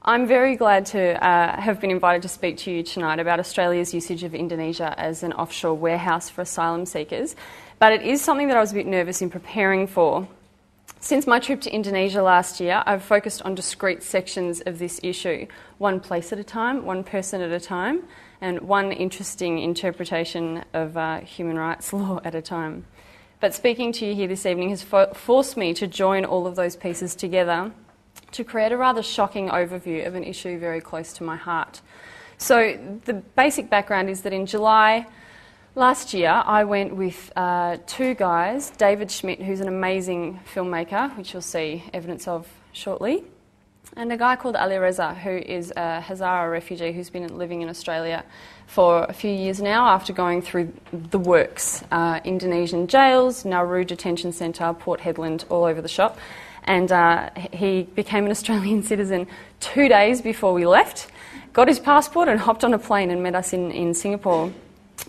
I'm very glad to have been invited to speak to you tonight about Australia's usage of Indonesia as an offshore warehouse for asylum seekers, but it is something that I was a bit nervous in preparing for. Since my trip to Indonesia last year, I've focused on discrete sections of this issue, one place at a time, one person at a time, and one interesting interpretation of human rights law at a time. But speaking to you here this evening has forced me to join all of those pieces together to create a rather shocking overview of an issue very close to my heart. So the basic background is that in July last year, I went with two guys, David Schmidt, who's an amazing filmmaker, which you'll see evidence of shortly, and a guy called Ali Reza, who is a Hazara refugee who's been living in Australia for a few years now after going through the works. Indonesian jails, Nauru Detention Centre, Port Hedland, all over the shop. And he became an Australian citizen 2 days before we left, got his passport and hopped on a plane and met us in Singapore.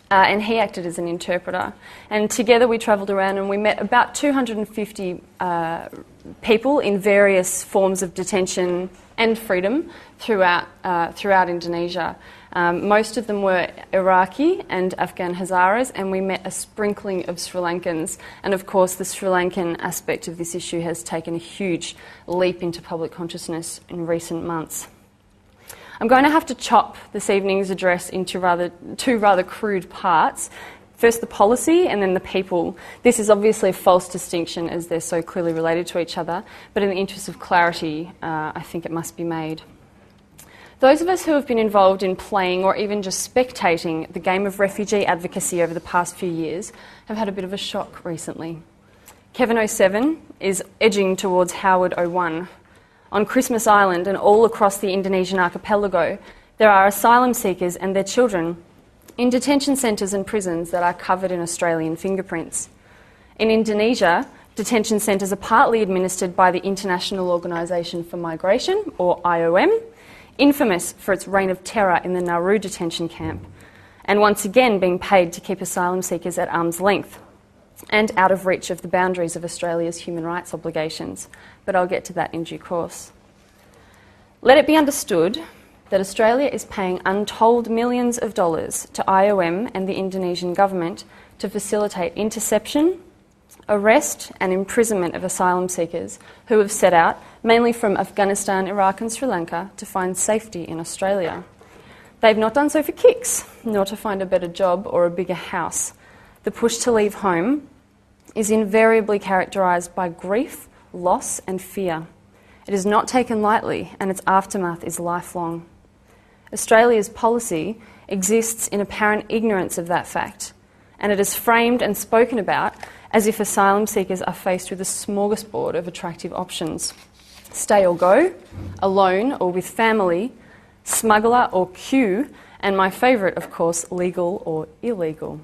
And he acted as an interpreter. And together we travelled around and we met about 250 people in various forms of detention and freedom throughout Indonesia. Most of them were Iraqi and Afghan Hazaras, and we met a sprinkling of Sri Lankans. And of course, the Sri Lankan aspect of this issue has taken a huge leap into public consciousness in recent months. I'm going to have to chop this evening's address into two rather crude parts. First the policy and then the people. This is obviously a false distinction as they're so clearly related to each other, but in the interest of clarity, I think it must be made. Those of us who have been involved in playing or even just spectating the game of refugee advocacy over the past few years have had a bit of a shock recently. Kevin 07 is edging towards Howard 01. On Christmas Island and all across the Indonesian archipelago, there are asylum seekers and their children in detention centres and prisons that are covered in Australian fingerprints. In Indonesia, detention centres are partly administered by the International Organisation for Migration, or IOM, infamous for its reign of terror in the Nauru detention camp, and once again being paid to keep asylum seekers at arm's length and out of reach of the boundaries of Australia's human rights obligations. But I'll get to that in due course. Let it be understood that Australia is paying untold millions of dollars to IOM and the Indonesian government to facilitate interception, arrest and imprisonment of asylum seekers who have set out, mainly from Afghanistan, Iraq and Sri Lanka, to find safety in Australia. They've not done so for kicks, nor to find a better job or a bigger house. The push to leave home is invariably characterised by grief, loss and fear. It is not taken lightly and its aftermath is lifelong. Australia's policy exists in apparent ignorance of that fact, and it is framed and spoken about as if asylum seekers are faced with a smorgasbord of attractive options. Stay or go, alone or with family, smuggler or queue, and my favourite, of course, legal or illegal.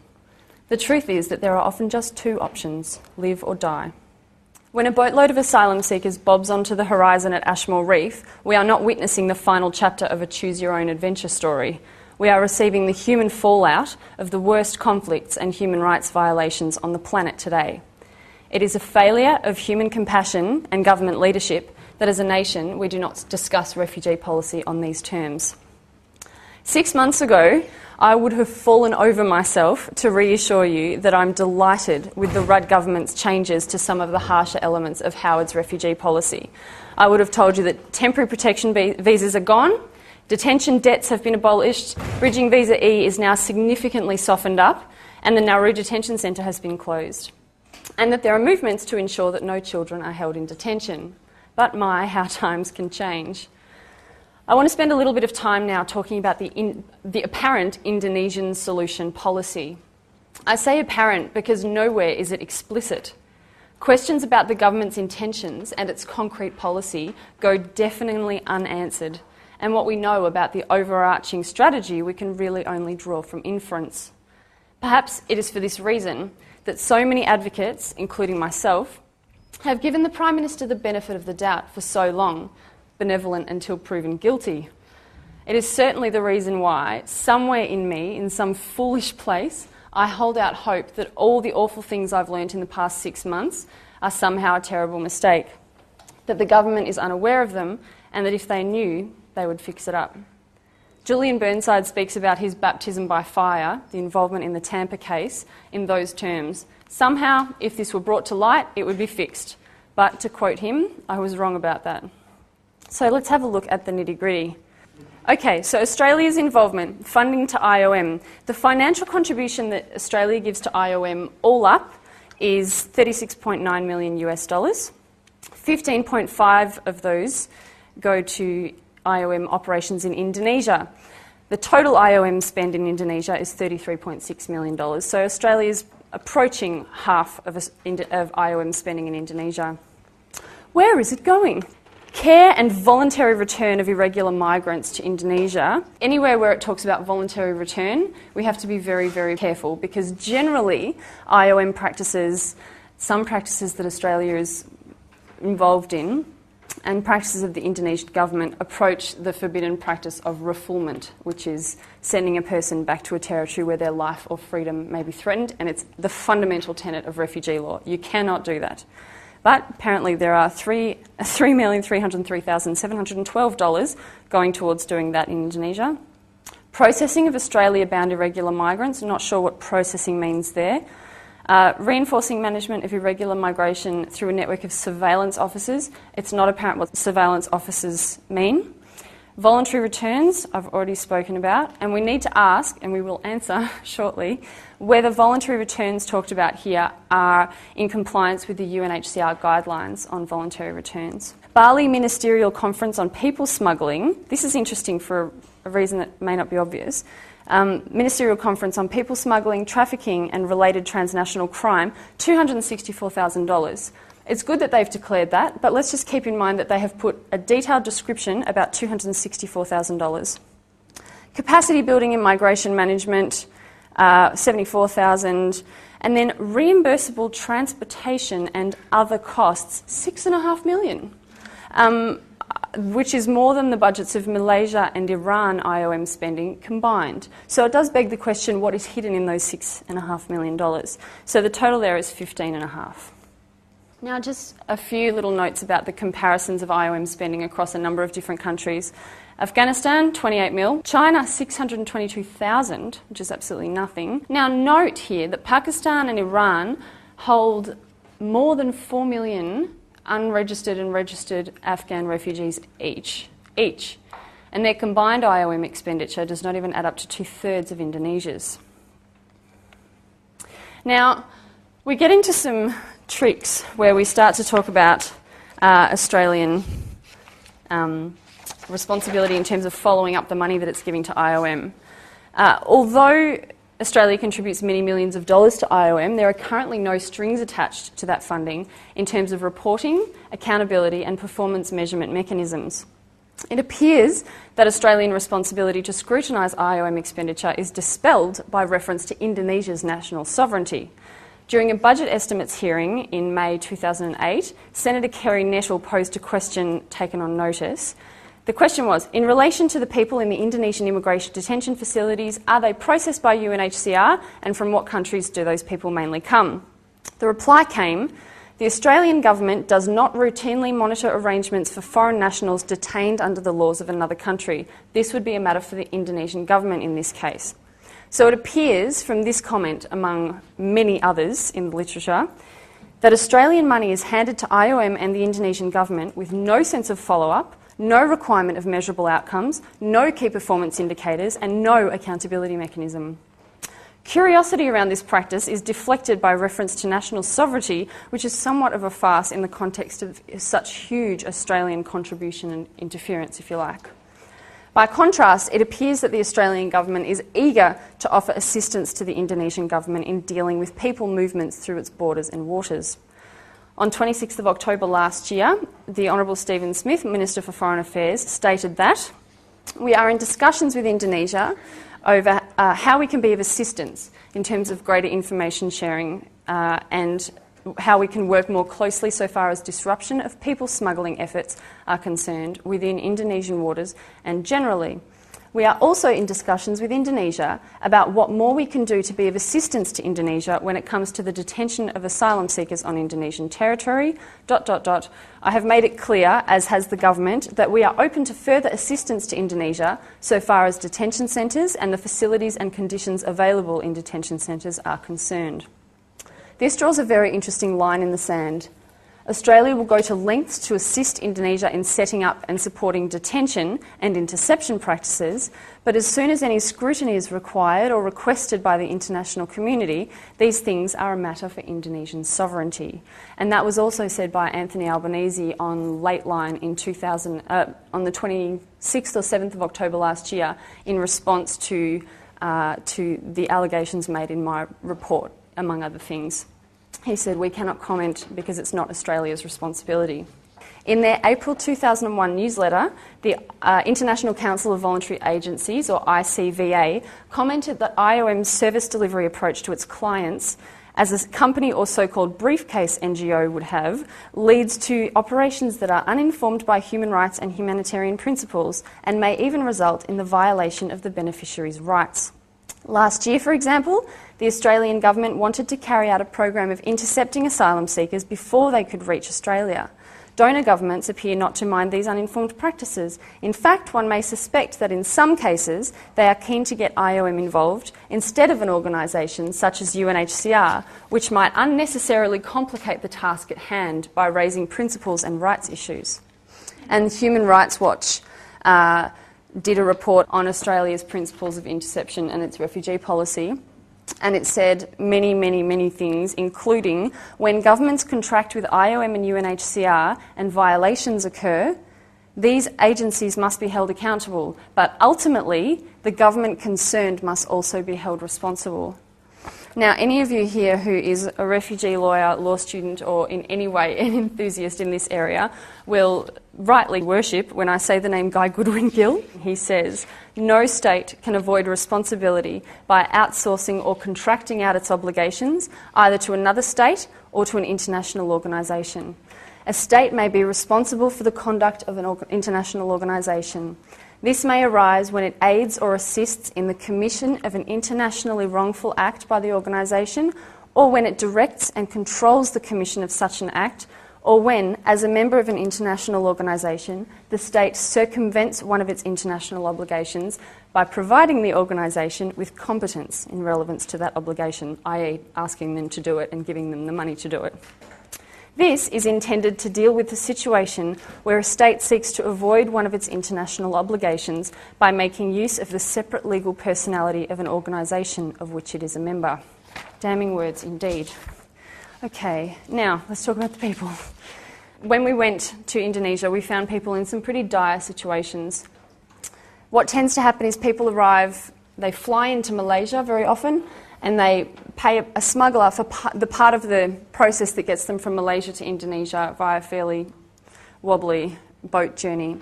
The truth is that there are often just two options, live or die. When a boatload of asylum seekers bobs onto the horizon at Ashmore Reef, we are not witnessing the final chapter of a choose-your-own-adventure story. We are receiving the human fallout of the worst conflicts and human rights violations on the planet today. It is a failure of human compassion and government leadership that as a nation we do not discuss refugee policy on these terms. 6 months ago, I would have fallen over myself to reassure you that I'm delighted with the Rudd government's changes to some of the harsher elements of Howard's refugee policy. I would have told you that temporary protection visas are gone, detention debts have been abolished, bridging visa E is now significantly softened up, and the Nauru Detention Centre has been closed, and that there are movements to ensure that no children are held in detention. But my, how times can change. I want to spend a little bit of time now talking about the apparent Indonesian solution policy. I say apparent because nowhere is it explicit. Questions about the government's intentions and its concrete policy go definitely unanswered, and what we know about the overarching strategy we can really only draw from inference. Perhaps it is for this reason that so many advocates, including myself, have given the Prime Minister the benefit of the doubt for so long, benevolent until proven guilty. It is certainly the reason why, somewhere in me, in some foolish place, I hold out hope that all the awful things I've learnt in the past 6 months are somehow a terrible mistake, that the government is unaware of them, and that if they knew, they would fix it up. Julian Burnside speaks about his baptism by fire, the involvement in the Tampa case, in those terms. Somehow, if this were brought to light, it would be fixed. But to quote him, I was wrong about that. So let's have a look at the nitty-gritty. Okay, so Australia's involvement, funding to IOM. The financial contribution that Australia gives to IOM all up is $36.9 million US. 15.5 of those go to IOM operations in Indonesia. The total IOM spend in Indonesia is $33.6 million. So Australia is approaching half of IOM spending in Indonesia. Where is it going? Care and voluntary return of irregular migrants to Indonesia. Anywhere where it talks about voluntary return, we have to be very, very careful, because generally IOM practices, some practices that Australia is involved in, and practices of the Indonesian government approach the forbidden practice of refoulement, which is sending a person back to a territory where their life or freedom may be threatened, and it's the fundamental tenet of refugee law. You cannot do that. But apparently there are $3,303,712 going towards doing that in Indonesia. Processing of Australia-bound irregular migrants, not sure what processing means there. Reinforcing management of irregular migration through a network of surveillance officers. It's not apparent what surveillance officers mean. Voluntary returns, I've already spoken about, and we need to ask, and we will answer shortly, whether voluntary returns talked about here are in compliance with the Unhcr guidelines on voluntary returns. Bali Ministerial Conference on People Smuggling. This is interesting for a reason that may not be obvious. Ministerial Conference on People Smuggling, Trafficking and Related Transnational Crime, $264,000. It's good that they've declared that, but let's just keep in mind that they have put a detailed description about $264,000. Capacity building and migration management, $74,000. And then reimbursable transportation and other costs, $6.5 million. Which is more than the budgets of Malaysia and Iran IOM spending combined. So it does beg the question, what is hidden in those $6.5 million? So the total there is $15.5 million. Now just a few little notes about the comparisons of IOM spending across a number of different countries. Afghanistan, 28 mil. China, 622,000, which is absolutely nothing. Now note here that Pakistan and Iran hold more than 4 million unregistered and registered Afghan refugees each. And their combined IOM expenditure does not even add up to 2/3 of Indonesia's. Now, we get into some tricks where we start to talk about Australian responsibility in terms of following up the money that it's giving to IOM. Although Australia contributes many millions of dollars to IOM, there are currently no strings attached to that funding in terms of reporting, accountability and performance measurement mechanisms. It appears that Australian responsibility to scrutinise IOM expenditure is dispelled by reference to Indonesia's national sovereignty. During a budget estimates hearing in May 2008, Senator Kerry Nettle posed a question taken on notice. The question was, in relation to the people in the Indonesian immigration detention facilities, are they processed by UNHCR and from what countries do those people mainly come? The reply came, the Australian government does not routinely monitor arrangements for foreign nationals detained under the laws of another country. This would be a matter for the Indonesian government in this case. So it appears from this comment, among many others in the literature, that Australian money is handed to IOM and the Indonesian government with no sense of follow-up, no requirement of measurable outcomes, no key performance indicators, and no accountability mechanism. Curiosity around this practice is deflected by reference to national sovereignty, which is somewhat of a farce in the context of such huge Australian contribution and interference, if you like. By contrast, it appears that the Australian government is eager to offer assistance to the Indonesian government in dealing with people movements through its borders and waters. On 26th of October last year, the Honourable Stephen Smith, Minister for Foreign Affairs, stated that we are in discussions with Indonesia over how we can be of assistance in terms of greater information sharing and how we can work more closely so far as disruption of people smuggling efforts are concerned within Indonesian waters and generally. We are also in discussions with Indonesia about what more we can do to be of assistance to Indonesia when it comes to the detention of asylum seekers on Indonesian territory. ... I have made it clear, as has the government, that we are open to further assistance to Indonesia so far as detention centres and the facilities and conditions available in detention centres are concerned. This draws a very interesting line in the sand. Australia will go to lengths to assist Indonesia in setting up and supporting detention and interception practices, but as soon as any scrutiny is required or requested by the international community, these things are a matter for Indonesian sovereignty. And that was also said by Anthony Albanese on Lateline in on the 26th or 7th of October last year in response to the allegations made in my report, among other things. He said, "We cannot comment because it's not Australia's responsibility." In their April 2001 newsletter, the International Council of Voluntary Agencies, or ICVA, commented that IOM's service delivery approach to its clients, as a company or so-called briefcase NGO would have, leads to operations that are uninformed by human rights and humanitarian principles and may even result in the violation of the beneficiary's rights. Last year, for example, the Australian government wanted to carry out a program of intercepting asylum seekers before they could reach Australia. Donor governments appear not to mind these uninformed practices. In fact, one may suspect that in some cases they are keen to get IOM involved instead of an organisation such as UNHCR, which might unnecessarily complicate the task at hand by raising principles and rights issues. And Human Rights Watch did a report on Australia's principles of interception and its refugee policy, and it said many, many, many things, including when governments contract with IOM and UNHCR and violations occur, these agencies must be held accountable, but ultimately the government concerned must also be held responsible. Now, any of you here who is a refugee lawyer, law student, or in any way an enthusiast in this area will rightly worship when I say the name Guy Goodwin Gill. He says, "No state can avoid responsibility by outsourcing or contracting out its obligations either to another state or to an international organisation. A state may be responsible for the conduct of an international organisation. This may arise when it aids or assists in the commission of an internationally wrongful act by the organisation, or when it directs and controls the commission of such an act, or when, as a member of an international organisation, the state circumvents one of its international obligations by providing the organisation with competence in relevance to that obligation, i.e. asking them to do it and giving them the money to do it." This is intended to deal with the situation where a state seeks to avoid one of its international obligations by making use of the separate legal personality of an organisation of which it is a member. Damning words indeed. Okay, now let's talk about the people. When we went to Indonesia, we found people in some pretty dire situations. What tends to happen is people arrive, they fly into Malaysia very often, and they pay a smuggler for the part of the process that gets them from Malaysia to Indonesia via a fairly wobbly boat journey.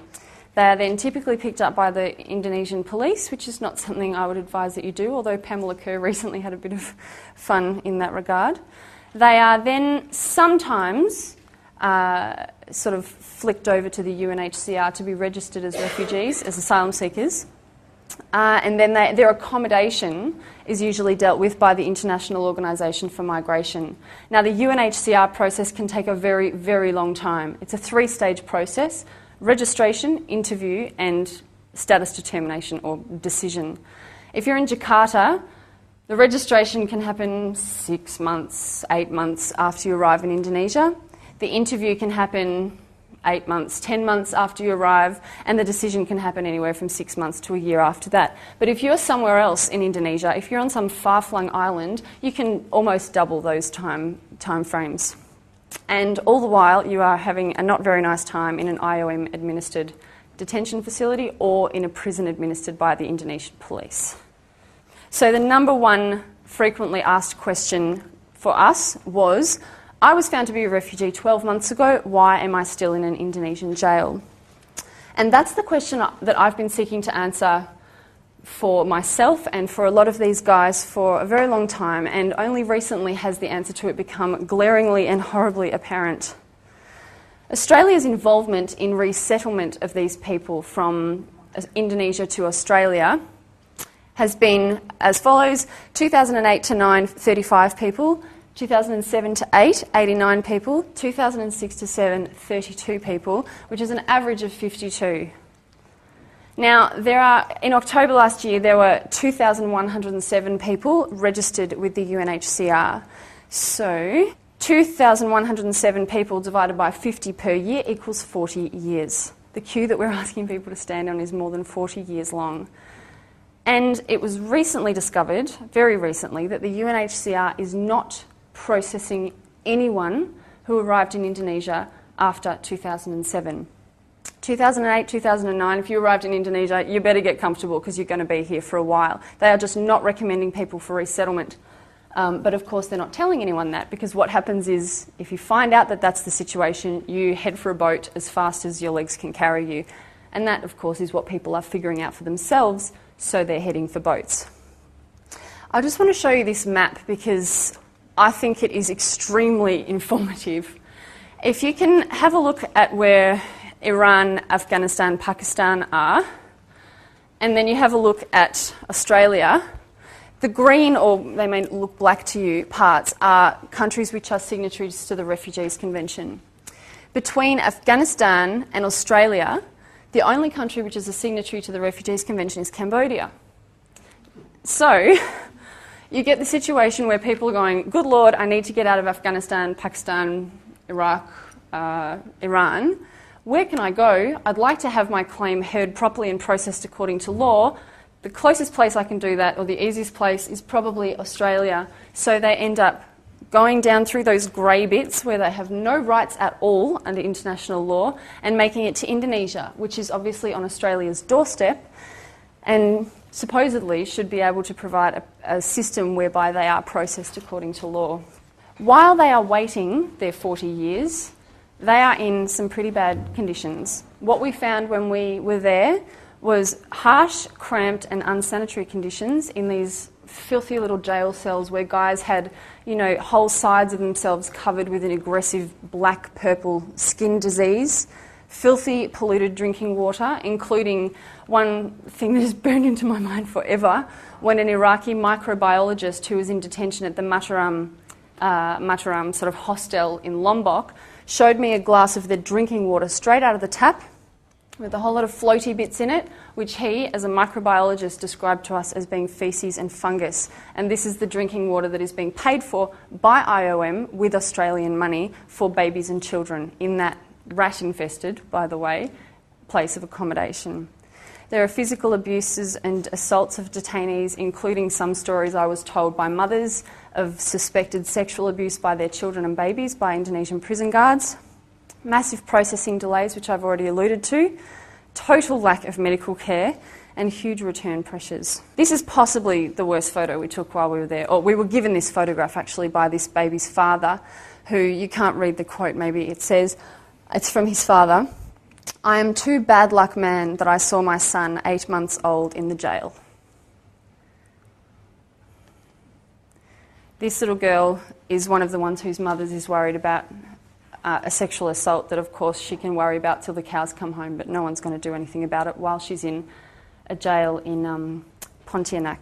They are then typically picked up by the Indonesian police, which is not something I would advise that you do, although Pamela Kerr recently had a bit of fun in that regard. They are then sometimes sort of flicked over to the UNHCR to be registered as refugees, as asylum seekers. And then their accommodation is usually dealt with by the International Organisation for Migration. Now, the UNHCR process can take a very, very long time. It's a 3-stage process: registration, interview, and status determination or decision. If you're in Jakarta, the registration can happen 6 months, 8 months after you arrive in Indonesia. The interview can happen 8 months, 10 months after you arrive, and the decision can happen anywhere from 6 months to a year after that. But if you're somewhere else in Indonesia, if you're on some far-flung island, you can almost double those time frames. And all the while, you are having a not very nice time in an IOM-administered detention facility or in a prison administered by the Indonesian police. So the number one frequently asked question for us was, I was found to be a refugee 12 months ago, why am I still in an Indonesian jail? And that's the question that I've been seeking to answer for myself and for a lot of these guys for a very long time, and only recently has the answer to it become glaringly and horribly apparent. Australia's involvement in resettlement of these people from Indonesia to Australia has been as follows: 2008 to 9, 35 people, 2007 to 8, 89 people, 2006 to 7, 32 people, which is an average of 52. Now, in October last year, there were 2,107 people registered with the UNHCR. So, 2,107 people divided by 50 per year equals 40 years. The queue that we're asking people to stand on is more than 40 years long. And it was recently discovered, very recently, that the UNHCR is not processing anyone who arrived in Indonesia after 2007. 2008, 2009, if you arrived in Indonesia, you better get comfortable because you're going to be here for a while. They are just not recommending people for resettlement. But of course they're not telling anyone that, because what happens is if you find out that that's the situation, you head for a boat as fast as your legs can carry you. And that, of course, is what people are figuring out for themselves, so they're heading for boats. I just want to show you this map because I think it is extremely informative. If you can have a look at where Iran, Afghanistan, Pakistan are, and then you have a look at Australia, the green, or they may look black to you, parts are countries which are signatories to the Refugees Convention. Between Afghanistan and Australia, the only country which is a signatory to the Refugees Convention is Cambodia. So, you get the situation where people are going, good Lord, I need to get out of Afghanistan, Pakistan, Iraq, Iran. Where can I go? I'd like to have my claim heard properly and processed according to law. The closest place I can do that, or the easiest place, is probably Australia. So they end up going down through those grey bits where they have no rights at all under international law and making it to Indonesia, which is obviously on Australia's doorstep and supposedly should be able to provide a system whereby they are processed according to law. While they are waiting their 40 years, they are in some pretty bad conditions. What we found when we were there was harsh, cramped and unsanitary conditions in these filthy little jail cells where guys had, whole sides of themselves covered with an aggressive black-purple skin disease, filthy, polluted drinking water, including one thing that has burned into my mind forever, when an Iraqi microbiologist who was in detention at the Mataram sort of hostel in Lombok showed me a glass of the drinking water straight out of the tap with a whole lot of floaty bits in it, which he, as a microbiologist, described to us as being faeces and fungus. And this is the drinking water that is being paid for by IOM with Australian money for babies and children in that rat-infested, by the way, place of accommodation. There are physical abuses and assaults of detainees, including some stories I was told by mothers of suspected sexual abuse by their children and babies by Indonesian prison guards. Massive processing delays, which I've already alluded to, total lack of medical care, and huge return pressures. This is possibly the worst photo we took while we were there, or we were given this photograph actually by this baby's father, who, you can't read the quote, maybe it says, it's from his father, "I am too bad luck man that I saw my son 8 months old in the jail." This little girl is one of the ones whose mothers is worried about a sexual assault that, of course, she can worry about till the cows come home, but no one's going to do anything about it while she's in a jail in Pontianak.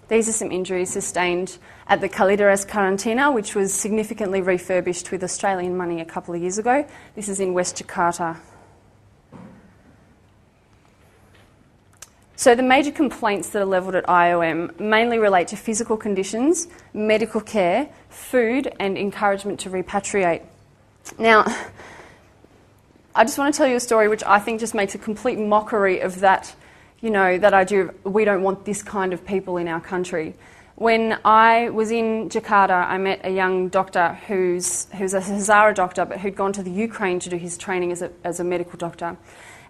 These are some injuries sustained at the Kalideres Karantina, which was significantly refurbished with Australian money a couple of years ago. This is in West Jakarta. So the major complaints that are levelled at IOM mainly relate to physical conditions, medical care, food and encouragement to repatriate. Now, I just want to tell you a story which I think just makes a complete mockery of that, that idea of we don't want this kind of people in our country. When I was in Jakarta, I met a young doctor who's a Hazara doctor, but who'd gone to the Ukraine to do his training as a medical doctor.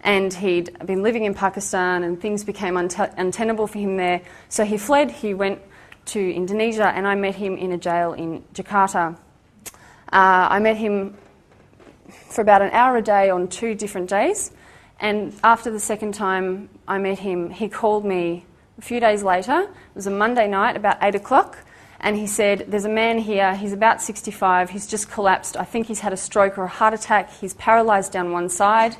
And he'd been living in Pakistan and things became untenable for him there. So he fled, he went to Indonesia, and I met him in a jail in Jakarta. I met him for about an hour a day on 2 different days. And after the second time I met him, he called me a few days later. It was a Monday night, about 8 o'clock. And he said, "There's a man here, he's about 65, he's just collapsed. I think he's had a stroke or a heart attack. He's paralysed down one side.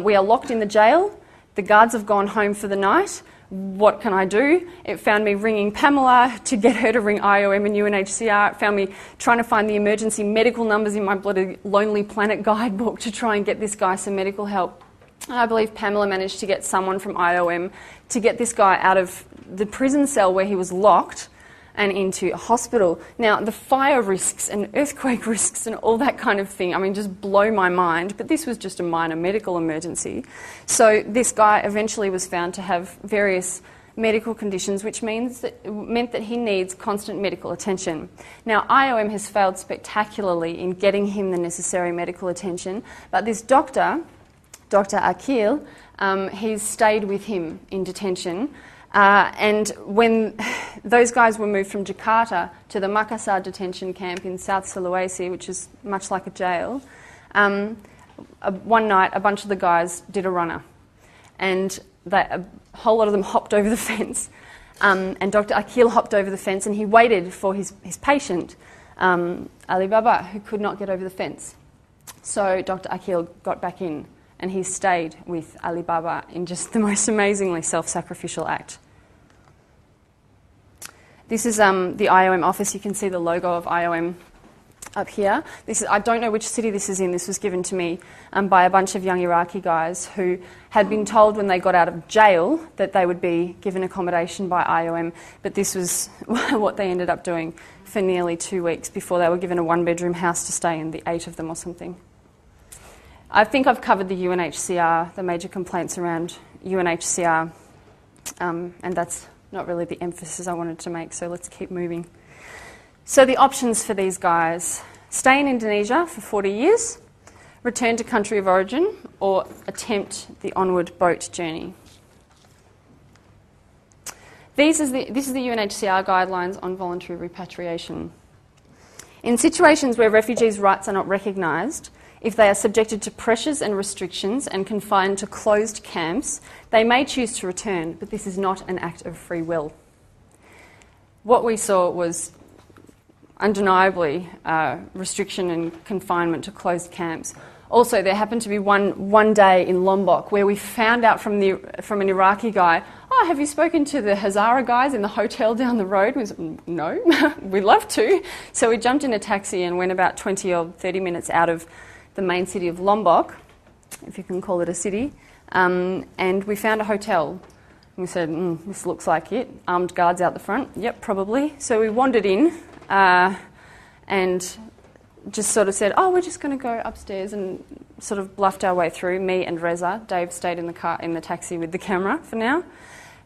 We are locked in the jail. The guards have gone home for the night. What can I do? It found me ringing Pamela to get her to ring IOM and UNHCR. It found me trying to find the emergency medical numbers in my bloody Lonely Planet guidebook to try and get this guy some medical help. And I believe Pamela managed to get someone from IOM to get this guy out of the prison cell where he was locked and into a hospital. Now, the fire risks and earthquake risks and all that kind of thing, I mean, just blow my mind. But this was just a minor medical emergency. So this guy eventually was found to have various medical conditions, which meant that he needs constant medical attention. Now, IOM has failed spectacularly in getting him the necessary medical attention, but this doctor, Dr. Akil, he's stayed with him in detention. And when those guys were moved from Jakarta to the Makassar detention camp in South Sulawesi, which is much like a jail, one night a bunch of the guys did a runner. And a whole lot of them hopped over the fence. And Dr. Akil hopped over the fence and he waited for his patient, Ali Baba, who could not get over the fence. So Dr. Akil got back in and he stayed with Ali Baba in just the most amazingly self-sacrificial act. This is the Iom Office. You can see the logo of Iom up here. I don't know which city this is in. This was given to me by a bunch of young Iraqi guys who had been told when they got out of jail that they would be given accommodation by IOM, but this was what they ended up doing for nearly 2 weeks before they were given a one-bedroom house to stay in, the 8 of them or something. I think I've covered the UNHCR, the major complaints around UNHCR, and that's not really the emphasis I wanted to make, so let's keep moving. So the options for these guys: stay in Indonesia for 40 years, return to country of origin, or attempt the onward boat journey. This is the UNHCR guidelines on voluntary repatriation. In situations where refugees' rights are not recognised, if they are subjected to pressures and restrictions and confined to closed camps, they may choose to return, but this is not an act of free will. What we saw was undeniably restriction and confinement to closed camps. Also, there happened to be one day in Lombok where we found out from an Iraqi guy, "Oh, have you spoken to the Hazara guys in the hotel down the road?" We said, "No, we'd love to." So we jumped in a taxi and went about 20 or 30 minutes out of the main city of Lombok, if you can call it a city, and we found a hotel. We said, "This looks like it. Armed guards out the front." "Yep, probably." So we wandered in and just sort of said, "Oh, we're just going to go upstairs," and sort of bluffed our way through. Me and Reza. Dave stayed in the taxi with the camera for now.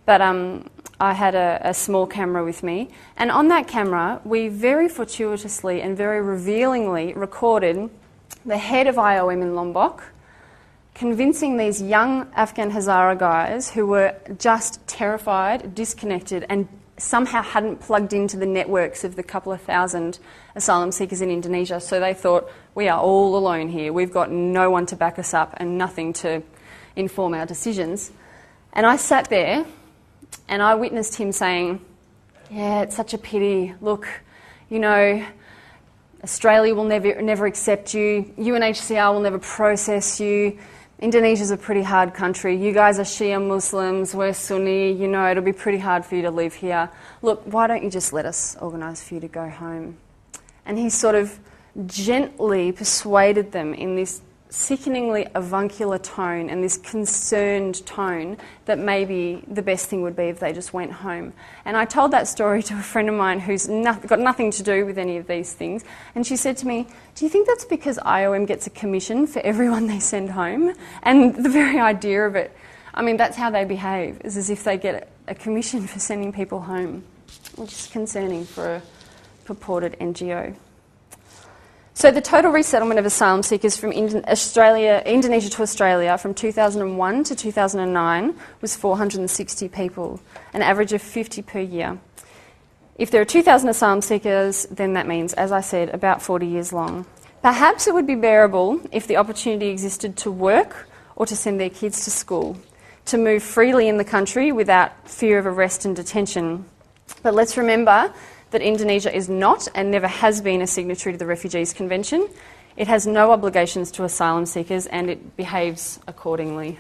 But I had a small camera with me, and on that camera we very fortuitously and very revealingly recorded the head of IOM in Lombok convincing these young Afghan Hazara guys who were just terrified, disconnected, and somehow hadn't plugged into the networks of the couple of thousand asylum seekers in Indonesia. So they thought, we are all alone here. We've got no one to back us up and nothing to inform our decisions. And I sat there and I witnessed him saying, "Yeah, it's such a pity. Look, you know, Australia will never accept you. UNHCR will never process you. Indonesia's a pretty hard country. You guys are Shia Muslims, we're Sunni. You know, it'll be pretty hard for you to live here. Look, why don't you just let us organise for you to go home?" And he sort of gently persuaded them in this sickeningly avuncular tone and this concerned tone that maybe the best thing would be if they just went home. And I told that story to a friend of mine who's got nothing to do with any of these things, and she said to me, "Do you think that's because IOM gets a commission for everyone they send home?" And the very idea of it, I mean, that's how they behave, is as if they get a commission for sending people home, which is concerning for a purported NGO. So the total resettlement of asylum seekers from Indonesia to Australia from 2001 to 2009 was 460 people, an average of 50 per year. If there are 2,000 asylum seekers, then that means, as I said, about 40 years long. Perhaps it would be bearable if the opportunity existed to work or to send their kids to school, to move freely in the country without fear of arrest and detention. But let's remember that Indonesia is not and never has been a signatory to the Refugees Convention. It has no obligations to asylum seekers and it behaves accordingly.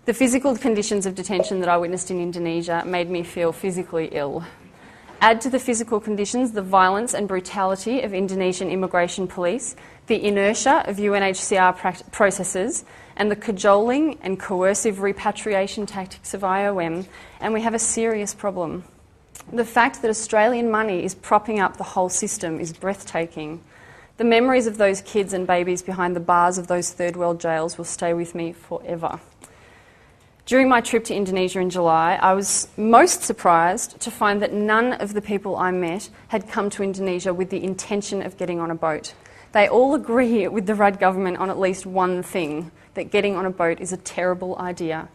The physical conditions of detention that I witnessed in Indonesia made me feel physically ill. Add to the physical conditions the violence and brutality of Indonesian immigration police, the inertia of UNHCR processes, and the cajoling and coercive repatriation tactics of IOM, and we have a serious problem. The fact that Australian money is propping up the whole system is breathtaking. The memories of those kids and babies behind the bars of those third world jails will stay with me forever. During my trip to Indonesia in July, I was most surprised to find that none of the people I met had come to Indonesia with the intention of getting on a boat. They all agree with the Rudd government on at least one thing, that getting on a boat is a terrible idea.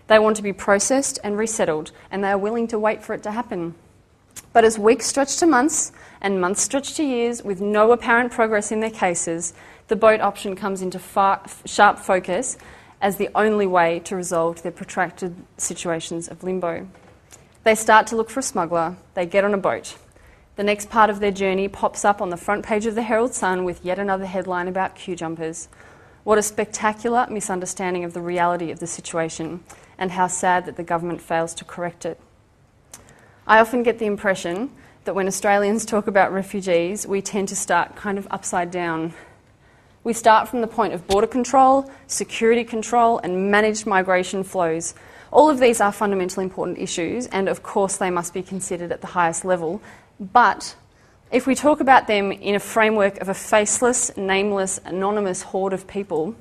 They want to be processed and resettled, and they are willing to wait for it to happen. But as weeks stretch to months, and months stretch to years, with no apparent progress in their cases, the boat option comes into sharp focus as the only way to resolve their protracted situations of limbo. They start to look for a smuggler, they get on a boat. The next part of their journey pops up on the front page of the Herald Sun with yet another headline about queue jumpers. What a spectacular misunderstanding of the reality of the situation, and how sad that the government fails to correct it. I often get the impression that when Australians talk about refugees, we tend to start kind of upside down. We start from the point of border control, security control, and managed migration flows. All of these are fundamentally important issues, and of course they must be considered at the highest level. But if we talk about them in a framework of a faceless, nameless, anonymous horde of people,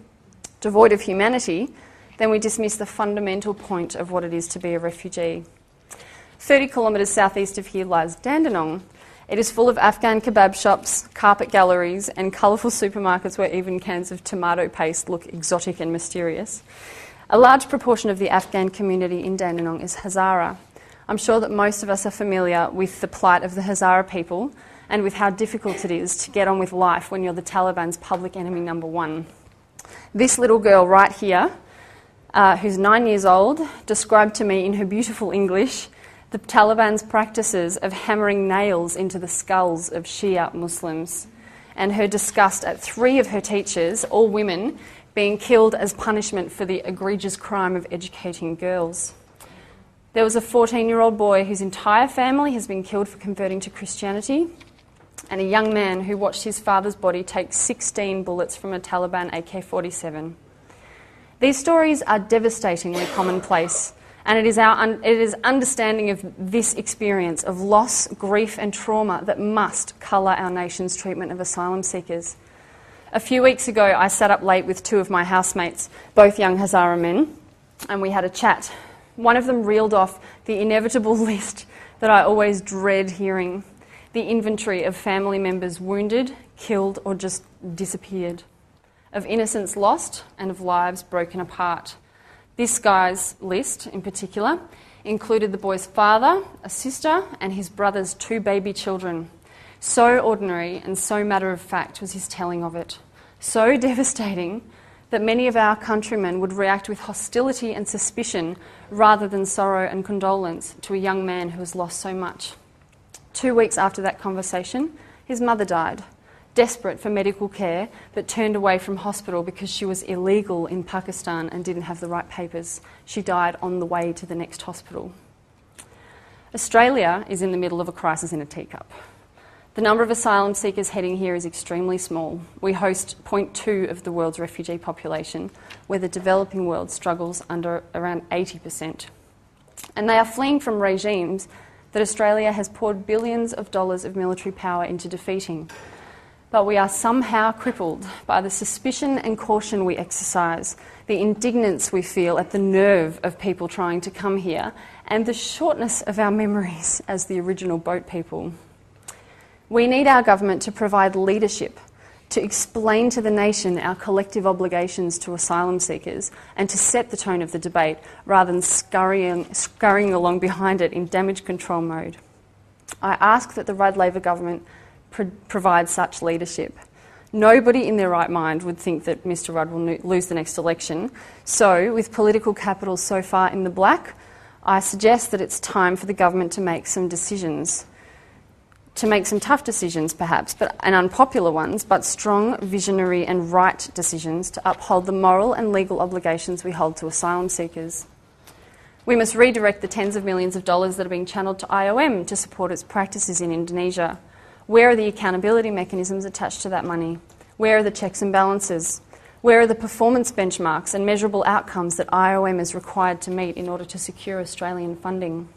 devoid of humanity, then we dismiss the fundamental point of what it is to be a refugee. 30 kilometres southeast of here lies Dandenong. It is full of Afghan kebab shops, carpet galleries, and colourful supermarkets where even cans of tomato paste look exotic and mysterious. A large proportion of the Afghan community in Dandenong is Hazara. I'm sure that most of us are familiar with the plight of the Hazara people and with how difficult it is to get on with life when you're the Taliban's public enemy number one. This little girl right here, who's 9 years old, described to me in her beautiful English the Taliban's practices of hammering nails into the skulls of Shia Muslims, and her disgust at 3 of her teachers, all women, being killed as punishment for the egregious crime of educating girls. There was a 14-year-old boy whose entire family has been killed for converting to Christianity, and a young man who watched his father's body take 16 bullets from a Taliban AK-47. These stories are devastatingly commonplace, and it is understanding of this experience of loss, grief and trauma that must colour our nation's treatment of asylum seekers. A few weeks ago, I sat up late with 2 of my housemates, both young Hazara men, and we had a chat. One of them reeled off the inevitable list that I always dread hearing, the inventory of family members wounded, killed or just disappeared, of innocents lost and of lives broken apart. This guy's list, in particular, included the boy's father, a sister, and his brother's 2 baby children. So ordinary and so matter-of-fact was his telling of it. So devastating that many of our countrymen would react with hostility and suspicion rather than sorrow and condolence to a young man who has lost so much. 2 weeks after that conversation, his mother died, desperate for medical care, but turned away from hospital because she was illegal in Pakistan and didn't have the right papers. She died on the way to the next hospital. Australia is in the middle of a crisis in a teacup. The number of asylum seekers heading here is extremely small. We host 0.2 of the world's refugee population, where the developing world struggles under around 80%. And they are fleeing from regimes that Australia has poured billions of dollars of military power into defeating. But we are somehow crippled by the suspicion and caution we exercise, the indignance we feel at the nerve of people trying to come here, and the shortness of our memories as the original boat people. We need our government to provide leadership, to explain to the nation our collective obligations to asylum seekers, and to set the tone of the debate rather than scurrying along behind it in damage control mode. I ask that the Rudd Labor government provide such leadership. Nobody in their right mind would think that Mr Rudd will lose the next election. So, with political capital so far in the black, I suggest that it's time for the government to make some decisions. to make some tough decisions perhaps, and unpopular ones, but strong, visionary and right decisions to uphold the moral and legal obligations we hold to asylum seekers. We must redirect the tens of millions of dollars that are being channelled to IOM to support its practices in Indonesia. Where are the accountability mechanisms attached to that money? Where are the checks and balances? Where are the performance benchmarks and measurable outcomes that IOM is required to meet in order to secure Australian funding?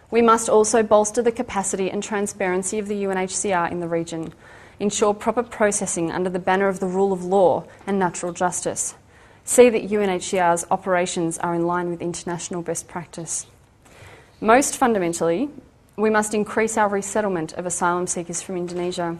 We must also bolster the capacity and transparency of the UNHCR in the region, ensure proper processing under the banner of the rule of law and natural justice, see that UNHCR's operations are in line with international best practice. Most fundamentally, we must increase our resettlement of asylum seekers from Indonesia.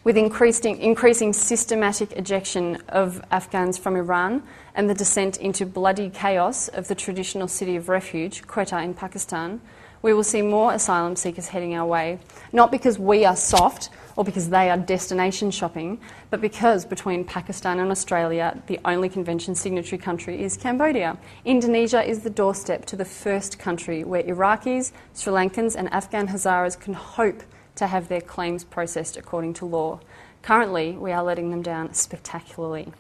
With increasing systematic ejection of Afghans from Iran and the descent into bloody chaos of the traditional city of refuge, Quetta in Pakistan, we will see more asylum seekers heading our way, not because we are soft or because they are destination shopping, but because between Pakistan and Australia, the only convention signatory country is Cambodia. Indonesia is the doorstep to the first country where Iraqis, Sri Lankans and Afghan Hazaras can hope to have their claims processed according to law. Currently, we are letting them down spectacularly.